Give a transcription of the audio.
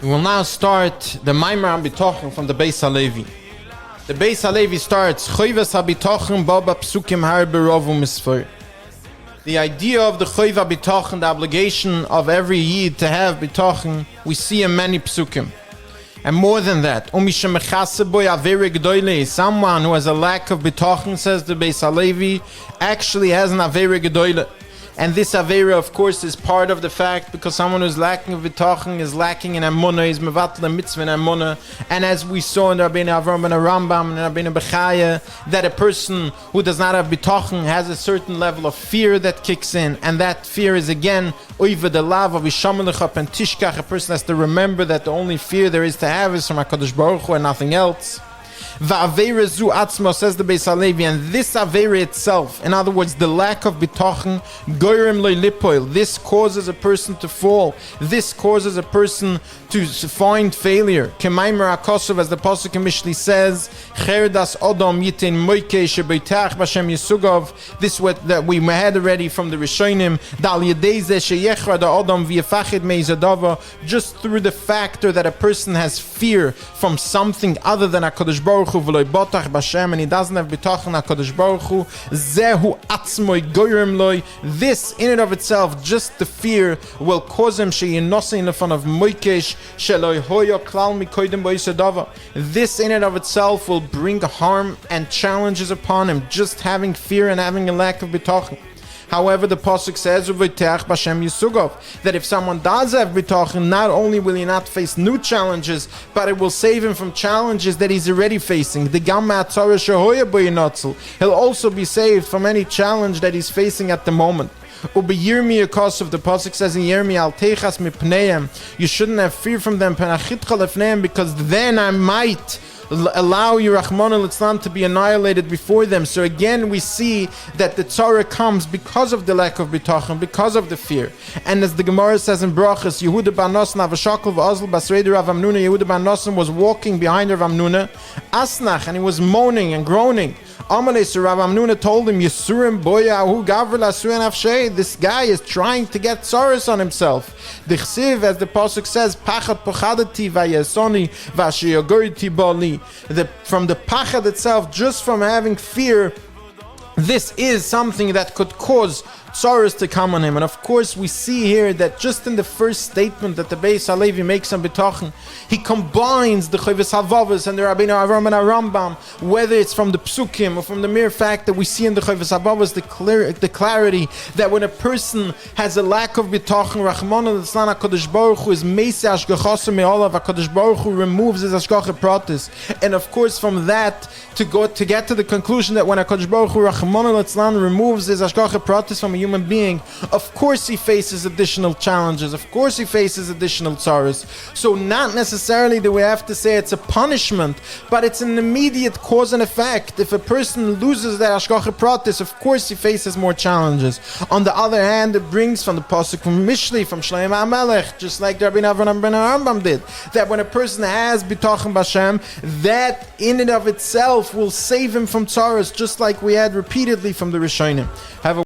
We will now start the Maimar Bitachon from the Beis Halevi. The Beis Halevi starts Choyves HaBitachon Baba Psukim Har Berov U'Misfor. The idea of the Choyv HaBitachon, the obligation of every Yid to have Bitachon, we see in many Psukim. And more than that, someone who has a lack of Bitachon, says the Beis Halevi, actually has an Avera Gedoyle. And this Avera, of course, is part of the fact because someone who's lacking of Bitachon is lacking in Amunah, is mevatel mitzvah in Amunah. And as we saw in the Rabbeinu Avram and Rambam and Rabbeinu Bechaya, that a person who does not have Bitachon has a certain level of fear that kicks in. And that fear is again, oiva the lav of Ishamalechap and Tishkach. A person has to remember that the only fear there is to have is from HaKadosh Baruch Hu and nothing else. Va'avera zu atzmo, says the Beis Halevi, and this avera itself, in other words, the lack of bitachon, goyrem loy lipoil, this causes a person to fall, this causes a person to find failure. Kemaimer HaKosov, as the Pasuk in Mishli says, cherdas odom yitin moike shebeitach b'Hashem yisugov, this what that we had already from the Rishonim, dal yedei ze sheyechra da odom v'yefachid meizadava, just through the factor that a person has fear from something other than HaKadosh Baruch Hu, and he doesn't have bitachon HaKadosh Baruch Hu, zehu atzmoi goyrem loy, this in and of itself, just the fear, will cause him sheyinosei in the front of moikesh sheloi hoyo klal mikoydem boisadava. This in and of itself will bring harm and challenges upon him, just having fear and having a lack of bitachon. However, the Pasuk says that if someone does have bitachon, not only will he not face new challenges, but it will save him from challenges that he's already facing. He'll also be saved from any challenge that he's facing at the moment. Ubiyirmi Yekosov, the Pasuk says in Yirmi, Al-Techas Mipneim, you shouldn't have fear from them, because then I might allow your Rahman al-Islam to be annihilated before them. So again we see that the tzara comes because of the lack of bitachon, because of the fear. And as the Gemara says in Brachas, Yehuda ban Nosson avashakol v'azl basreder Rav Amnuna, Yehuda ban Nosson was walking behind Rav Amnuna, asnach, and he was moaning and groaning. Amalei, so Rav Amnuna told him, Yisurim boyahu gavr l'asuyan afshei, this guy is trying to get tzaras on himself. The Chsiv, as the Pasuk says, Pachad pochadati vayesoni v'ashiyogoriti bali. From the pachad itself, just from having fear, this is something that could cause tzaras to come on him. And of course we see here that just in the first statement that the Beis Halevi makes on bitachon, he combines the Choyves Havavos and the Rabbeinu Avram and Rambam, whether it's from the Psukim or from the mere fact that we see in the Choyves Havavos the clarity that when a person has a lack of bitachon, Rahman al-Islam HaKadosh Baruch Hu is meiseh ashgachasim me'olav, HaKadosh Baruch Hu removes his ashgacha pratis. And of course from that to get to the conclusion that when HaKadosh Baruch Hu Rahman al-Islam removes his ashgacha pratis from a human being, of course he faces additional challenges, of course he faces additional tzaras. So not necessarily do we have to say it's a punishment, but it's an immediate cause and effect. If a person loses that ashgacha pratis, of course he faces more challenges. On the other hand, it brings from the pasuk from Mishli, from Shlomo HaMelech, just like the Rabbeinu Avram and Rambam did, that when a person has bitachon b'Hashem, that in and of itself will save him from tzaras, just like we had repeatedly from the Rishonim. Have a